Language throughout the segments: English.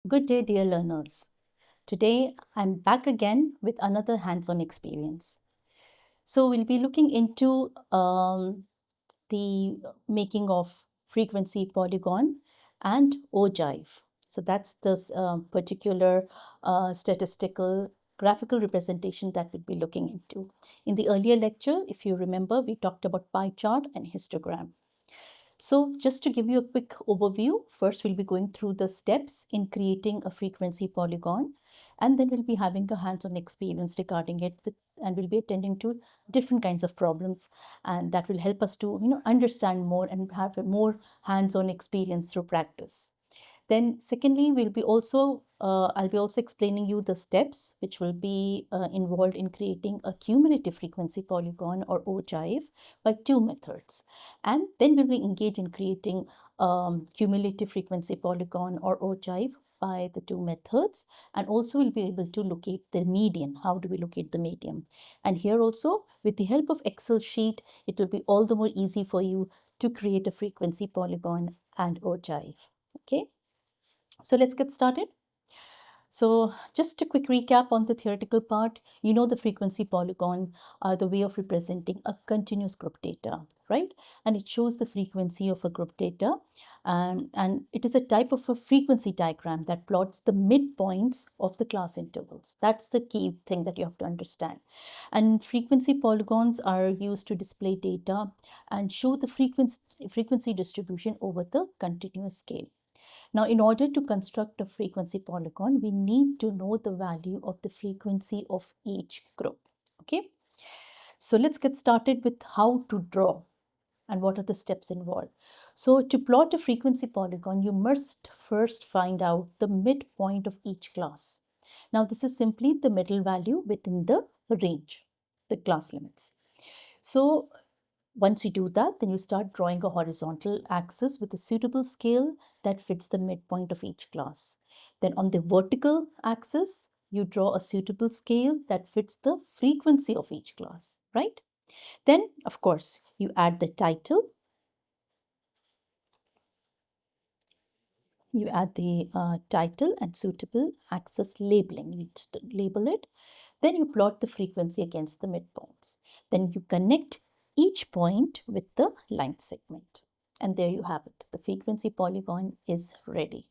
Good day, dear learners. Today, I'm back again with another hands-on experience. So we'll be looking into the making of frequency polygon and ogive. So that's this particular statistical graphical representation that we'll be looking into. In the earlier lecture, if you remember, we talked about pie chart and histogram. So just to give you a quick overview, first we'll be going through the steps in creating a frequency polygon, and then we'll be having a hands-on experience regarding it and we'll be attending to different kinds of problems, and that will help us to understand more and have a more hands-on experience through practice. Then secondly, I'll be also explaining you the steps which will be involved in creating a cumulative frequency polygon or ogive by two methods. And then we will engage in creating cumulative frequency polygon or ogive by the two methods, and also we'll be able to locate the median. How do we locate the median? And here also, with the help of Excel sheet, it will be all the more easy for you to create a frequency polygon and ogive. Okay. So let's get started. So just a quick recap on the theoretical part. You know the frequency polygon are the way of representing a continuous group data, right? And it shows the frequency of a group data. And it is a type of a frequency diagram that plots the midpoints of the class intervals. That's the key thing that you have to understand. And frequency polygons are used to display data and show the frequency distribution over the continuous scale. Now, in order to construct a frequency polygon, we need to know the value of the frequency of each group. Okay, so let's get started with how to draw and what are the steps involved. So to plot a frequency polygon, you must first find out the midpoint of each class. Now, this is simply the middle value within the range, the class limits. So once you do that, then you start drawing a horizontal axis with a suitable scale that fits the midpoint of each class. Then on the vertical axis, you draw a suitable scale that fits the frequency of each class, right? Then, of course, you add the title. You add the title and suitable axis labeling. You label it. Then you plot the frequency against the midpoints. Then you connect each point with the line segment. And there you have it. The frequency polygon is ready.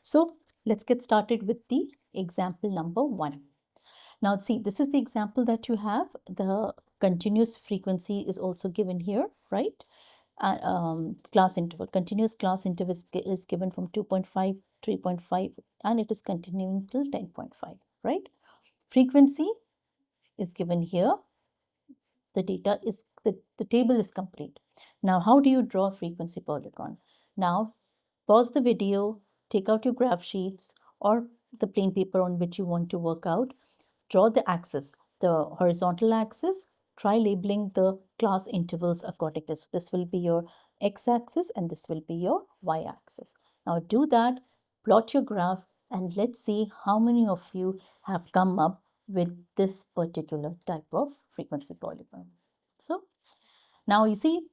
So let's get started with the example number 1. Now see, this is the example that you have. The continuous frequency is also given here, right? Class interval, continuous class interval is given from 2.5, 3.5, and it is continuing till 10.5, right? Frequency is given here. The data is, the table is complete. Now, how do you draw a frequency polygon? Now, pause the video, take out your graph sheets or the plain paper on which you want to work out. Draw the axis, the horizontal axis. Try labeling the class intervals according to. So this will be your x-axis and this will be your y-axis. Now do that, plot your graph, and let's see how many of you have come up with this particular type of frequency polygon. So now you see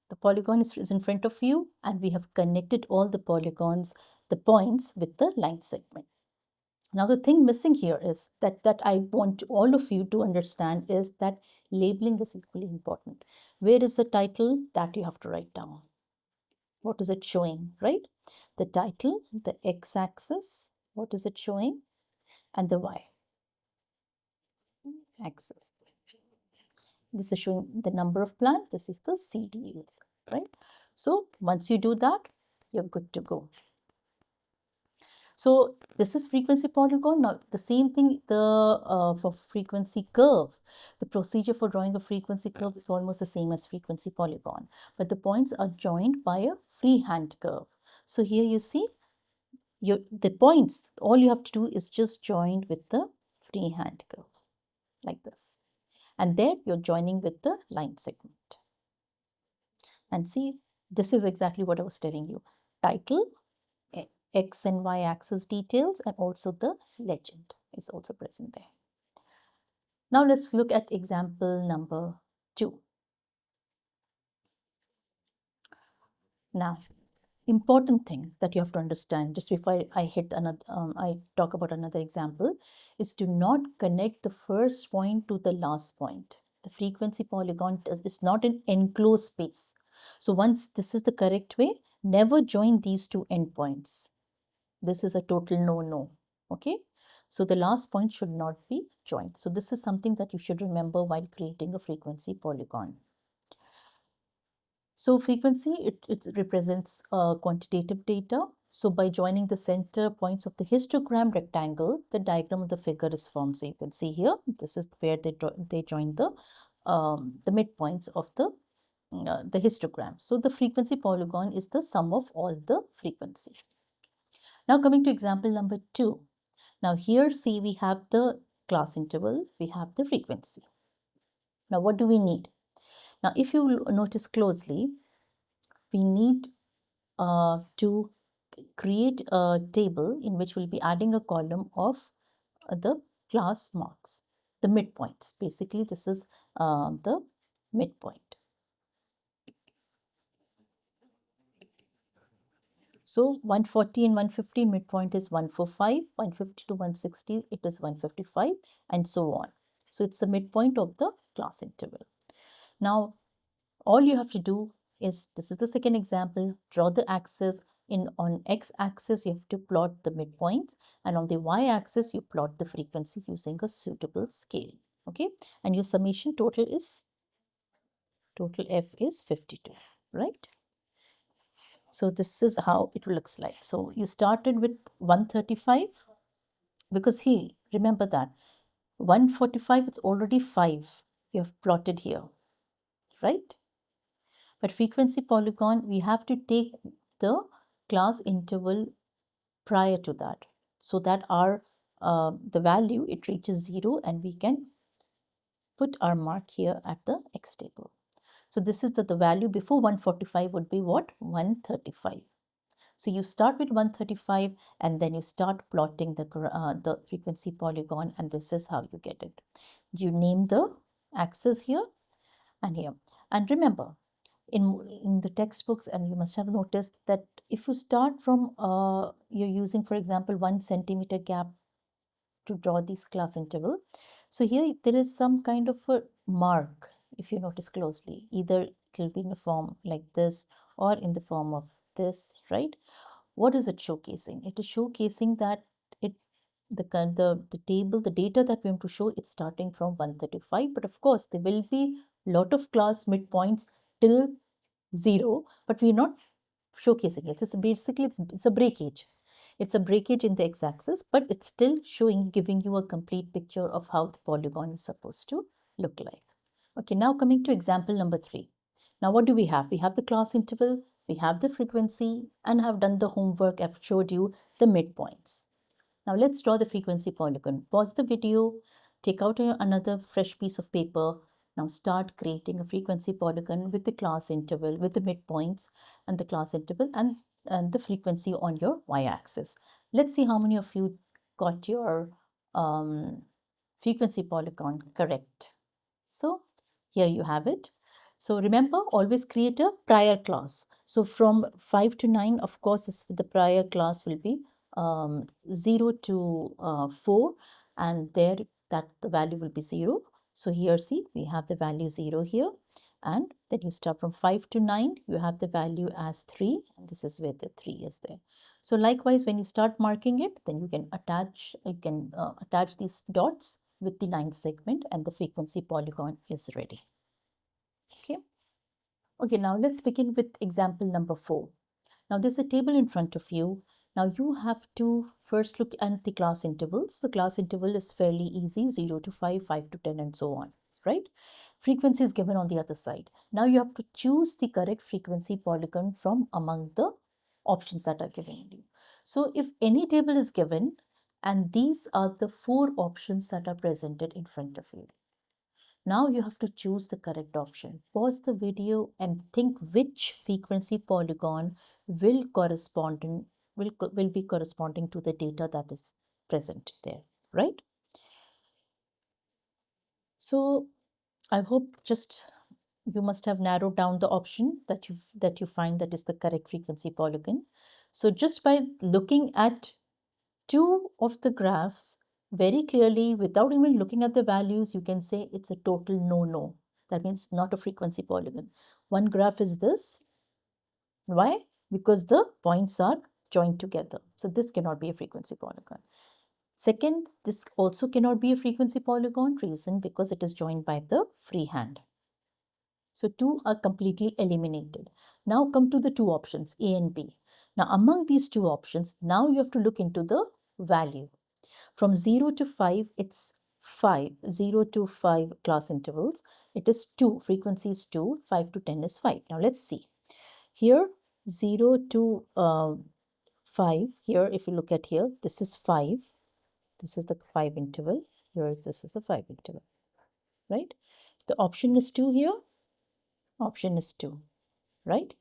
the polygon is in front of you, and we have connected all the polygons, the points, with the line segment. Now, the thing missing here is that I want all of you to understand is that labeling is equally important. Where is the title? That you have to write down. What is it showing, right? The title, the x-axis, what is it showing? And the y-axis. This is showing the number of plants. This is the seed yields, right? So once you do that, you're good to go. So this is frequency polygon. Now the same thing for frequency curve. The procedure for drawing a frequency curve is almost the same as frequency polygon, but the points are joined by a freehand curve. So here you see the points, all you have to do is just join with the freehand curve like this. And there you're joining with the line segment. And see, this is exactly what I was telling you. Title, X and Y axis details, and also the legend is also present there. Now let's look at example number 2. Now, important thing that you have to understand just before I hit another, I talk about another example, is to not connect the first point to the last point. The frequency polygon is not an enclosed space. So once this is the correct way, never join these two endpoints. This is a total no-no. Okay. So the last point should not be joined. So this is something that you should remember while creating a frequency polygon. So frequency, it represents quantitative data. So by joining the center points of the histogram rectangle, the diagram of the figure is formed. So you can see here, this is where they join the midpoints of the histogram. So the frequency polygon is the sum of all the frequency. Now coming to example number 2. Now here, see, we have the class interval, we have the frequency. Now what do we need? Now if you notice closely, we need to create a table in which we'll be adding a column of the class marks, the midpoints. Basically, this is the midpoint. So 140 and 150 midpoint is 145, 150 to 160 it is 155, and so on. So it's the midpoint of the class interval. Now all you have to do is, this is the second example, draw the axis. On x-axis you have to plot the midpoints, and on the y-axis you plot the frequency using a suitable scale. Okay, and your summation total f is 52, right? So this is how it looks like. So you started with 135, because remember that 145 it's already 5 you have plotted here, right? But frequency polygon, we have to take the class interval prior to that, so that our the value, it reaches 0 and we can put our mark here at the x table. So this is the value before 145 would be what? 135. So you start with 135 and then you start plotting the frequency polygon, and this is how you get it. You name the axis here and here. And remember, in the textbooks, and you must have noticed that if you start from, you're using, for example, 1 centimeter gap to draw this class interval. So here there is some kind of a mark, if you notice closely. Either it will be in a form like this or in the form of this, right? What is it showcasing? It is showcasing that the table, the data that we want to show, it's starting from 135, but of course there will be lot of class midpoints till 0, but we're not showcasing it. So basically it's a breakage. It's a breakage in the x-axis, but it's still giving you a complete picture of how the polygon is supposed to look like. Okay, now coming to example number 3. Now what do we have? We have the class interval, we have the frequency, and have done the homework. I've showed you the midpoints. Now let's draw the frequency polygon. Pause the video, take out another fresh piece of paper. Now start creating a frequency polygon with the class interval, with the midpoints and the class interval and the frequency on your y-axis. Let's see how many of you got your frequency polygon correct. So here you have it. So remember, always create a prior class. So from 5 to 9, of course, the prior class will be 0 to 4, and there that the value will be 0. So here, see, we have the value 0 here, and then you start from 5 to 9, you have the value as 3, and this is where the 3 is there. So likewise, when you start marking it, then you can attach these dots with the line segment, and the frequency polygon is ready. Okay. Okay, now let's begin with example number 4. Now there's a table in front of you. Now you have to first look at the class intervals. The class interval is fairly easy, 0 to 5, 5 to 10, and so on, right? Frequency is given on the other side. Now you have to choose the correct frequency polygon from among the options that are given you. So if any table is given, and these are the 4 options that are presented in front of you. Now you have to choose the correct option. Pause the video and think which frequency polygon will be corresponding to the data that is present there, right? So I hope just you must have narrowed down the option that you find that is the correct frequency polygon. So just by looking at two of the graphs very clearly without even looking at the values, you can say it's a total no. That means not a frequency polygon. One graph is this. Why? Because the points are joined together. So this cannot be a frequency polygon. Second, this also cannot be a frequency polygon. Reason, because it is joined by the freehand. So two are completely eliminated. Now come to the two options, A and B. Now among these two options, now you have to look into the value. From 0 to 5, it's 5. 0 to 5 class intervals. It is 2. Frequency is 2. 5 to 10 is 5. Now let's see. Here, 0 to 5. Here, if you look at here, this is 5. This is the 5 interval. Here, this is the 5 interval. Right? The option is 2 here. Option is 2. Right?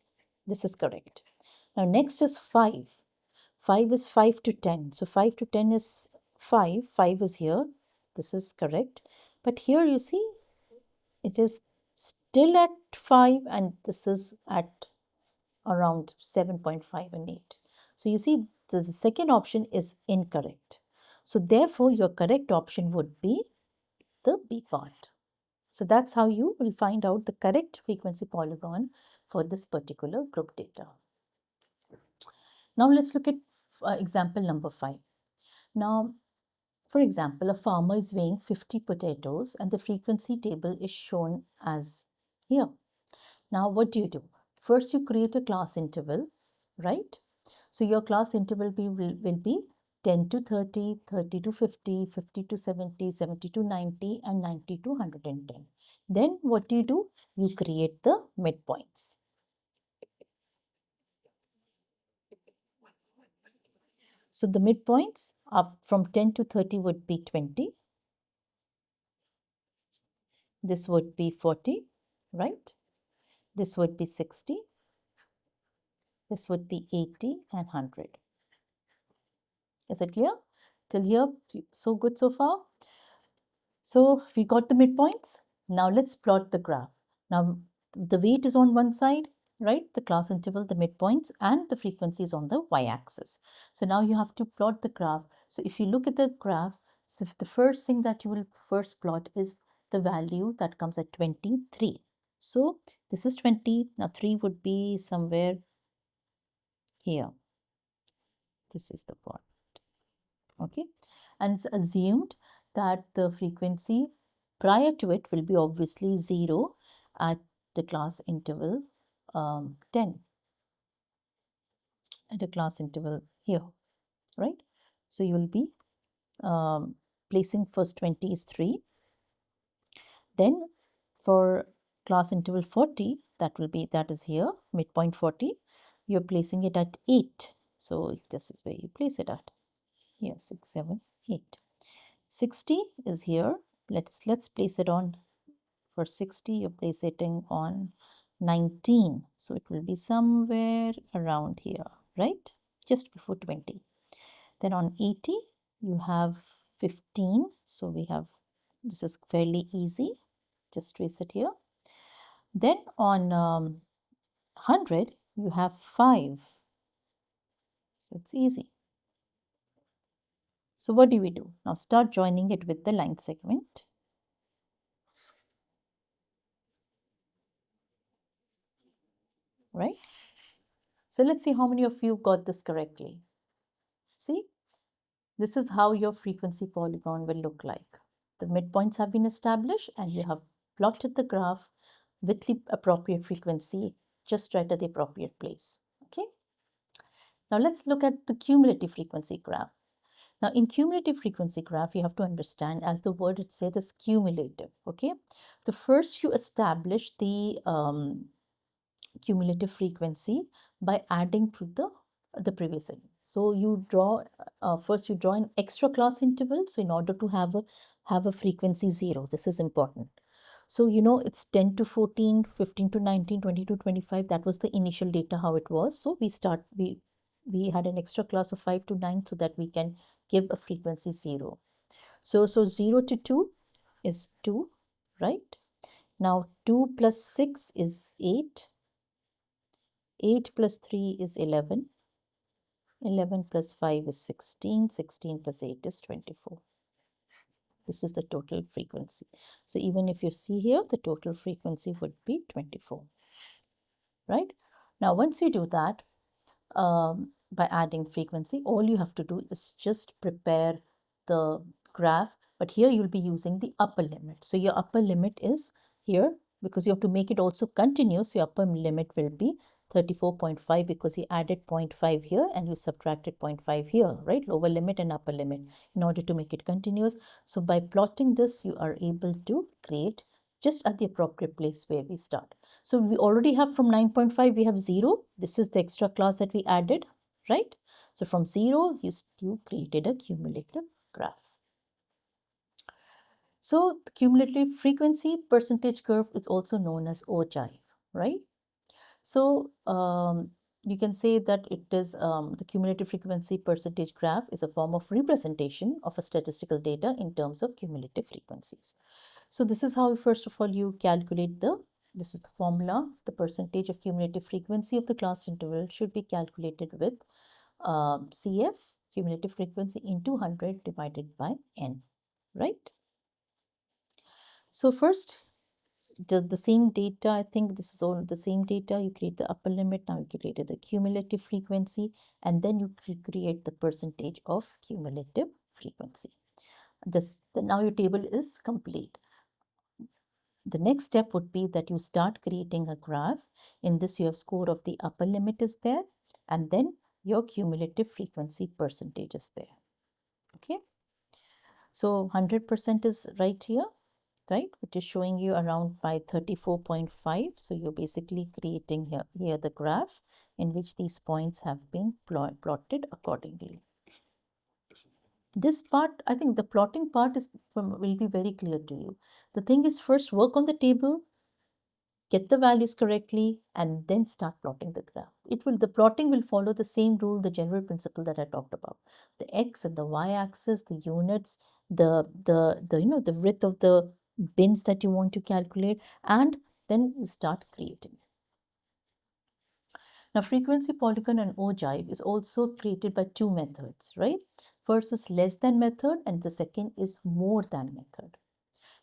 This is correct. Now, next is 5. 5 is 5 to 10. So, 5 to 10 is 5. 5 is here. This is correct. But here you see, it is still at 5 and this is at around 7.5 and 8. So, you see, the second option is incorrect. So, therefore, your correct option would be the B part. So that's how you will find out the correct frequency polygon for this particular group data. Now let's look at example number 5. Now, for example, a farmer is weighing 50 potatoes and the frequency table is shown as here. Now, what do? First, you create a class interval, right? So your class interval will be 10 to 30, 30 to 50, 50 to 70, 70 to 90, and 90 to 110. Then what do? You create the midpoints. So the midpoints up from 10 to 30 would be 20. This would be 40, right? This would be 60. This would be 80 and 100. Is it clear? Till here, so good so far? So we got the midpoints. Now let's plot the graph. Now the weight is on one side, right? The class interval, the midpoints, and the frequency is on the y-axis. So now you have to plot the graph. So if you look at the graph, so the first thing that you will first plot is the value that comes at 23. So this is 20. Now 3 would be somewhere here. This is the point. Okay, and it's assumed that the frequency prior to it will be obviously 0 at the class interval 10, at a class interval here, right? So you will be placing first 20 is 3. Then for class interval 40, that is here, midpoint 40, you're placing it at 8. So this is where you place it at. Here, 6, 7, 8. 60 is here. Let's place it on, for 60, you place it on 19. So it will be somewhere around here, right? Just before 20. Then on 80, you have 15. So we have, this is fairly easy. Just trace it here. Then on 100, you have 5. So it's easy. So what do we do? Now start joining it with the line segment. Right? So let's see how many of you got this correctly. See, this is how your frequency polygon will look like. The midpoints have been established and you have plotted the graph with the appropriate frequency just right at the appropriate place. Okay. Now let's look at the cumulative frequency graph. Now in cumulative frequency graph, you have to understand, as the word it says, is cumulative. Okay. The first you establish the cumulative frequency by adding to the previous segment. So you draw first you draw an extra class interval. So in order to have a frequency 0, this is important. So you know it's 10 to 14, 15 to 19, 20 to 25. That was the initial data how it was. So we had an extra class of 5 to 9 so that we can give a frequency 0. So 0 to 2 is 2, right? Now 2 plus 6 is 8. 8 plus 3 is 11. 11 plus 5 is 16. 16 plus 8 is 24. This is the total frequency. So even if you see here, the total frequency would be 24, right? Now, once you do that, by adding the frequency, all you have to do is just prepare the graph, but here you'll be using the upper limit. So your upper limit is here, because you have to make it also continuous. Your upper limit will be 34.5 because you added 0.5 here and you subtracted 0.5 here, right? Lower limit and upper limit in order to make it continuous. So by plotting this, you are able to create just at the appropriate place where we start. So we already have from 9.5, we have 0. This is the extra class that we added, right? So from 0, you created a cumulative graph. So the cumulative frequency percentage curve is also known as Ogive, right? So you can say that it is the cumulative frequency percentage graph is a form of representation of a statistical data in terms of cumulative frequencies. So this is how, first of all, you calculate this is the formula. The percentage of cumulative frequency of the class interval should be calculated with CF, cumulative frequency, into 100 divided by n, right? So first, the same data, I think this is all the same data. You create the upper limit, now you created the cumulative frequency, and then you create the percentage of cumulative frequency. Now your table is complete. The next step would be that you start creating a graph. In this, you have score of the upper limit is there, and then your cumulative frequency percentage is there. Okay. So 100% is right here, right, which is showing you around by 34.5. So you're basically creating here the graph in which these points have been plotted accordingly. This part, I think the plotting part will be very clear to you. The thing is, first work on the table, get the values correctly, and then start plotting the graph. The plotting will follow the same rule, the general principle that I talked about. The x and the y-axis, the units, the width of the bins that you want to calculate, and then you start creating. Now, frequency polygon and ogive is also created by two methods, right? First is less than method, and the second is more than method.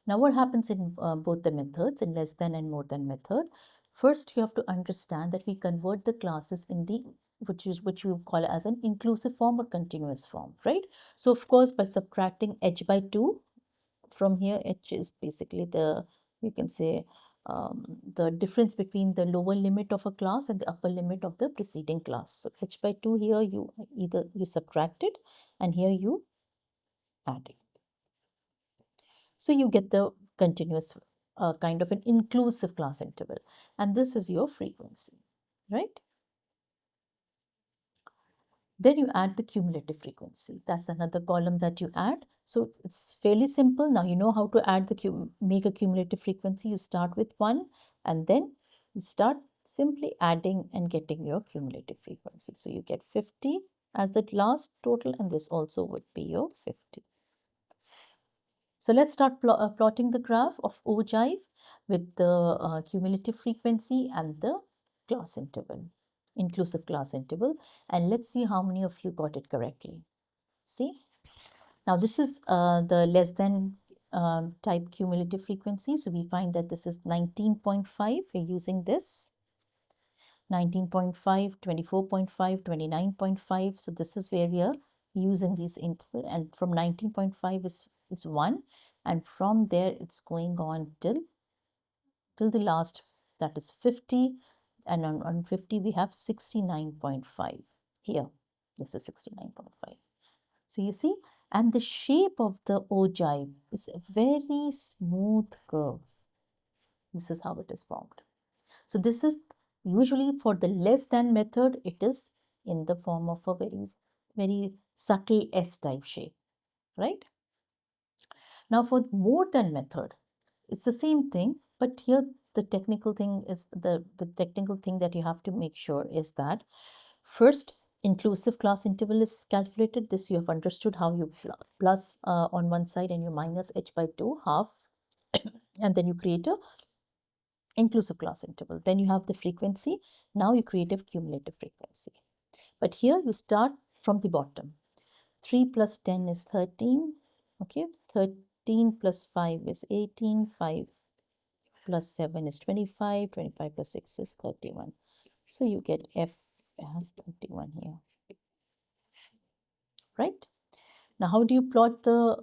Now, what happens in both the methods, in less than and more than method? First, you have to understand that we convert the classes in the which we call as an inclusive form or continuous form, right? So, of course, by subtracting h by 2 from here, h is basically you can say the difference between the lower limit of a class and the upper limit of the preceding class. So, h by 2 here, you subtract it, and here you add it. So you get the continuous kind of an inclusive class interval, and this is your frequency, right? Then you add the cumulative frequency. That's another column that you add. So it's fairly simple. Now you know how to add make a cumulative frequency. You start with 1, and then you start simply adding and getting your cumulative frequency. So you get 50 as the last total, and this also would be your 50. So let's start plotting the graph of ogive with the cumulative frequency and the class interval, inclusive class interval. And let's see how many of you got it correctly. See? Now this is the less than type cumulative frequency. So we find that this is 19.5. We're using this. 19.5, 24.5, 29.5. So this is where we are using these interval, and from 19.5 is 1, and from there it's going on till the last, that is 50, and on 50 we have 69.5 here. This is 69.5. So you see, and the shape of the ogive is a very smooth curve. This is how it is formed. So this is usually for the less than method, it is in the form of a very subtle S-type shape, right? Now for more than method, it's the same thing, but here the technical thing is the technical thing that you have to make sure is that first inclusive class interval is calculated. This you have understood how you plus on one side and you minus h by 2 half, and then you create a inclusive class interval. Then you have the frequency. Now you create a cumulative frequency. But here you start from the bottom. 3 plus 10 is 13. Okay, 13 plus 5 is 18. 5 plus 7 is 25. 25 plus 6 is 31. So you get F as 31 here. Right? Now, how do you plot the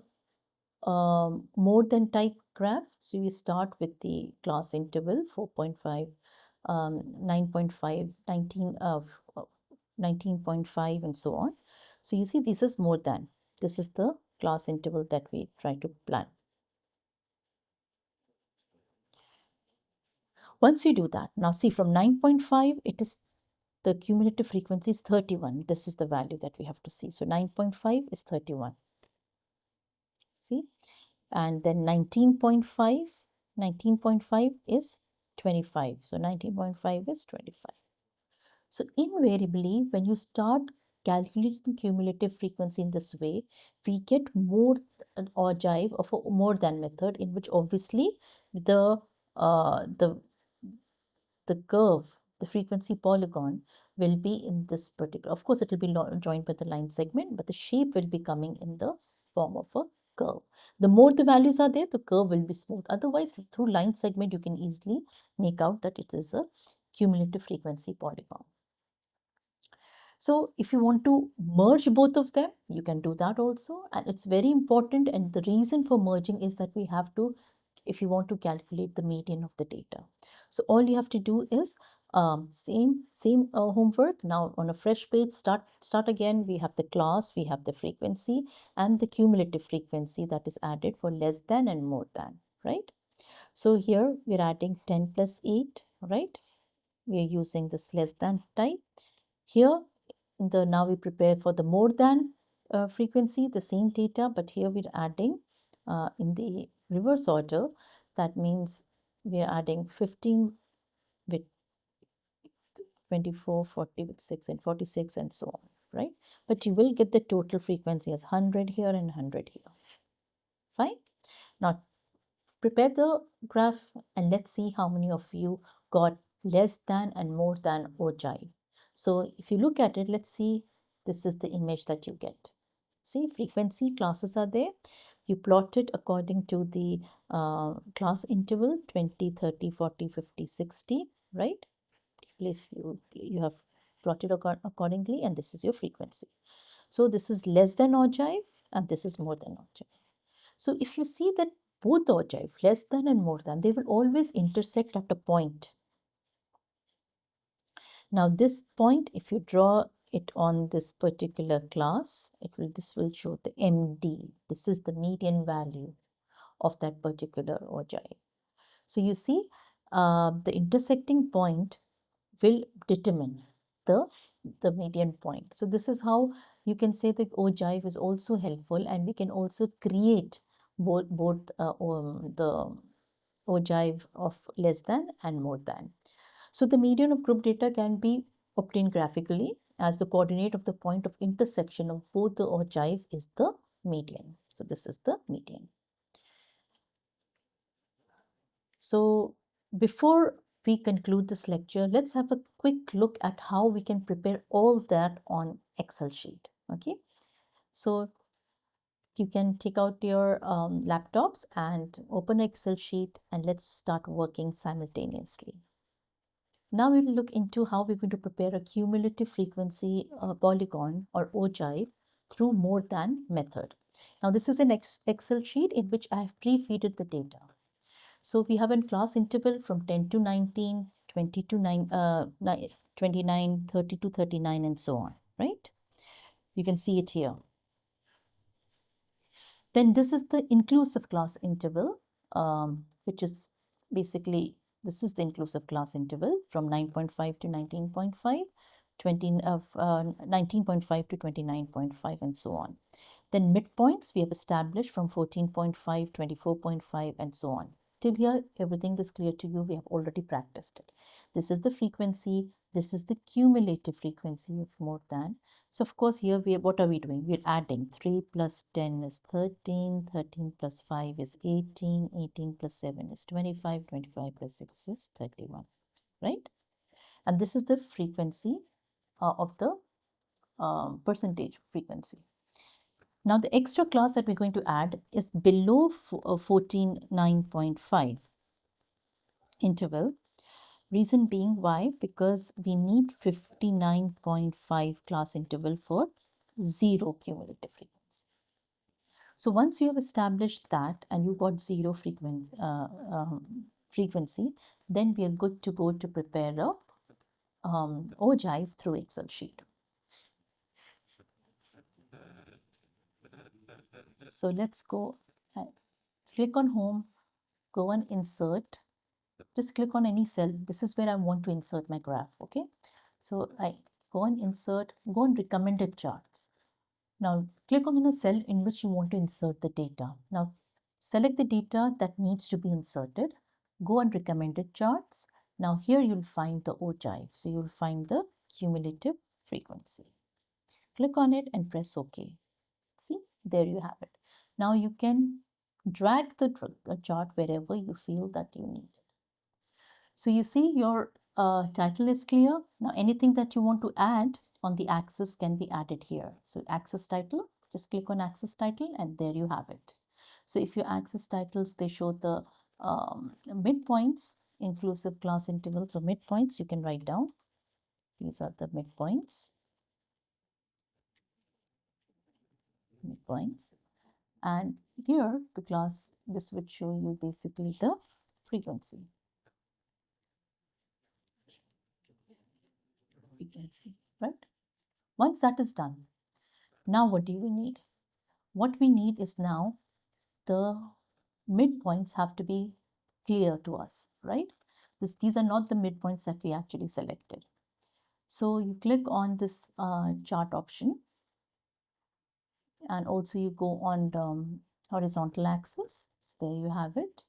more than type graph? So we start with the class interval 4.5, 9.5, 19 of 19.5 and so on. So you see this is more than. This is the class interval that we try to plan. Once you do that, now see from 9.5, it is the cumulative frequency is 31. This is the value that we have to see. So 9.5 is 31. See? And then 19.5 is 25. So 19.5 is 25. So invariably, when you start calculating cumulative frequency in this way, we get more ogive of a more than method, in which obviously the curve, the frequency polygon, will be in this particular. Of course, it will be joined by the line segment, but the shape will be coming in the form of a curve. The more the values are there, the curve will be smooth. Otherwise, through line segment, you can easily make out that it is a cumulative frequency polygon. So if you want to merge both of them, you can do that also. And it's very important. And the reason for merging is that we have to, if you want to calculate the median of the data. So all you have to do is same homework. Now on a fresh page, start again. We have the class, we have the frequency and the cumulative frequency that is added for less than and more than, right? So here we're adding 10 plus 8, right? We are using this less than type. Here now we prepare for the more than frequency, the same data, but here we're adding in the reverse order. That means we're adding 15 with 24, 40 with 6 and 46 and so on, right? But you will get the total frequency as 100 here and 100 here. Fine. Now prepare the graph and let's see how many of you got less than and more than ogive. So if you look at it, let's see, this is the image that you get. See, frequency classes are there. You plot it according to the class interval 20, 30, 40, 50, 60, right? Place you have plotted accordingly, and this is your frequency. So this is less than ogive and this is more than ogive. So if you see that both ogive, less than and more than, they will always intersect at a point. Now this point, if you draw it on this particular class, this will show the MD. This is the median value of that particular ogive. So you see, the intersecting point will determine the median point. So this is how you can say that ogive is also helpful, and we can also create both the ogive of less than and more than. So the median of group data can be obtained graphically, as the coordinate of the point of intersection of both the ogive is the median. So this is the median. So before we conclude this lecture, let's have a quick look at how we can prepare all that on Excel sheet. Okay, so you can take out your laptops and open an Excel sheet, and let's start working simultaneously. Now we will look into how we're going to prepare a cumulative frequency polygon or ogive through more than method. Now this is an Excel sheet in which I have pre-feeded the data. So we have a class interval from 10 to 19, 20 to 29, 30 to 39 and so on, right? You can see it here. Then this is the inclusive class interval, which is basically, this is the inclusive class interval from 9.5 to 19.5, 19.5 to 29.5 and so on. Then midpoints we have established from 14.5, 24.5 and so on. Till here, everything is clear to you. We have already practiced it. This is the frequency. This is the cumulative frequency of more than. So, of course, here what are we doing? We're adding 3 plus 10 is 13, 13 plus 5 is 18, 18 plus 7 is 25, 25 plus 6 is 31, right? And this is the frequency of the percentage frequency. Now, the extra class that we're going to add is below 14.9.5 interval. Reason being why? Because we need 59.5 class interval for 0 cumulative frequency. So once you have established that and you got 0 frequency, then we are good to go to prepare a Ogive through Excel sheet. So let's go, let's click on home, go and insert. Just click on any cell. This is where I want to insert my graph, okay? So I go and insert, go on recommended charts. Now click on a cell in which you want to insert the data. Now select the data that needs to be inserted. Go on recommended charts. Now here you'll find the Ogive. So you'll find the cumulative frequency. Click on it and press OK. See, there you have it. Now you can drag the chart wherever you feel that you need it. So you see your title is clear. Now anything that you want to add on the axis can be added here. So axis title, just click on axis title and there you have it. So if your axis titles, they show the midpoints, inclusive class intervals or midpoints, you can write down. These are the midpoints. And here the class, this would show you basically the frequency, right? Once that is done, now what do we need? What we need is now the midpoints have to be clear to us, right? These are not the midpoints that we actually selected. So you click on this chart option and also you go on the horizontal axis. So there you have it.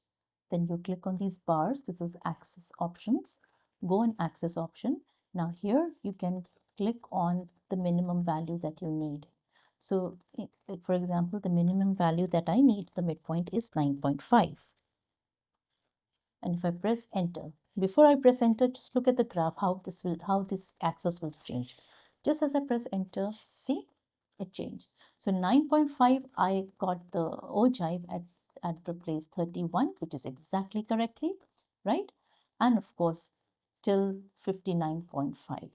Then you click on these bars. This is axis options. Go on axis option. Now here you can click on the minimum value that you need. So for example, the minimum value that I need, the midpoint is 9.5. And if I press enter, before I press enter, just look at the graph, how this axis will change. Just as I press enter, see, it changed. So 9.5, I got the Ogive at the place 31, which is exactly correctly, right? And of course, till 59.5.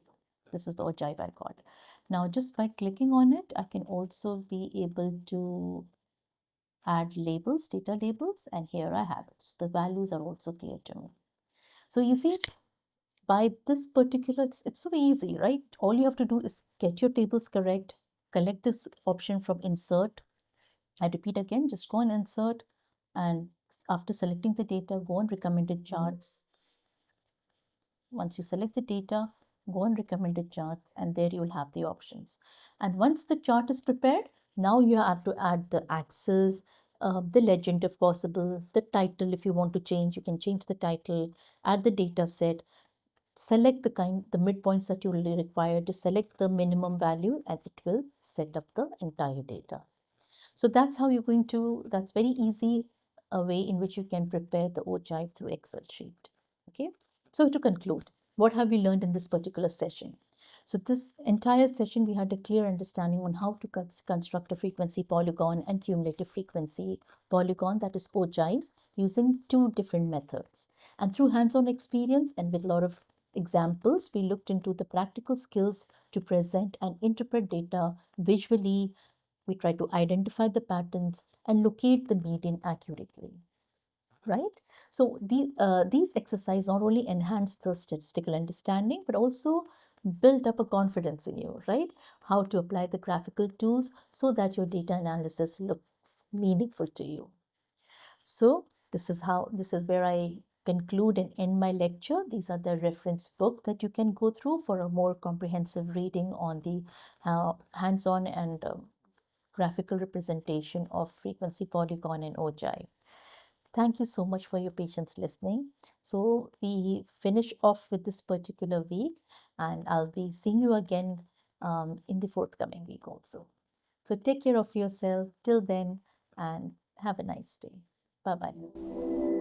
This is the Ogive I got. Now, just by clicking on it, I can also be able to add labels, data labels, and here I have it. So the values are also clear to me. So you see, by this particular, it's so easy, right? All you have to do is get your tables correct, select this option from insert. I repeat again, just go and insert, and after selecting the data, go on recommended charts. Once you select the data, go on recommended charts, and there you will have the options. And once the chart is prepared, now you have to add the axis, the legend if possible, the title. If you want to change, you can change the title, add the data set, select the midpoints that you will require, to select the minimum value, and it will set up the entire data. So that's how you're going to, that's very easy a way in which you can prepare the Ogive through Excel sheet. Okay. So to conclude, what have we learned in this particular session? So this entire session, we had a clear understanding on how to construct a frequency polygon and cumulative frequency polygon, that is Ogives, using two different methods. And through hands-on experience and with a lot of examples, we looked into the practical skills to present and interpret data visually. We try to identify the patterns and locate the median accurately. Right? So these exercises not only enhance the statistical understanding, but also build up a confidence in you, right? How to apply the graphical tools so that your data analysis looks meaningful to you. So this is where I conclude and end my lecture. These are the reference book that you can go through for a more comprehensive reading on the hands-on and graphical representation of frequency polygon and Ogive. Thank you so much for your patience listening. So we finish off with this particular week, and I'll be seeing you again in the forthcoming week also. So take care of yourself till then and have a nice day. Bye bye.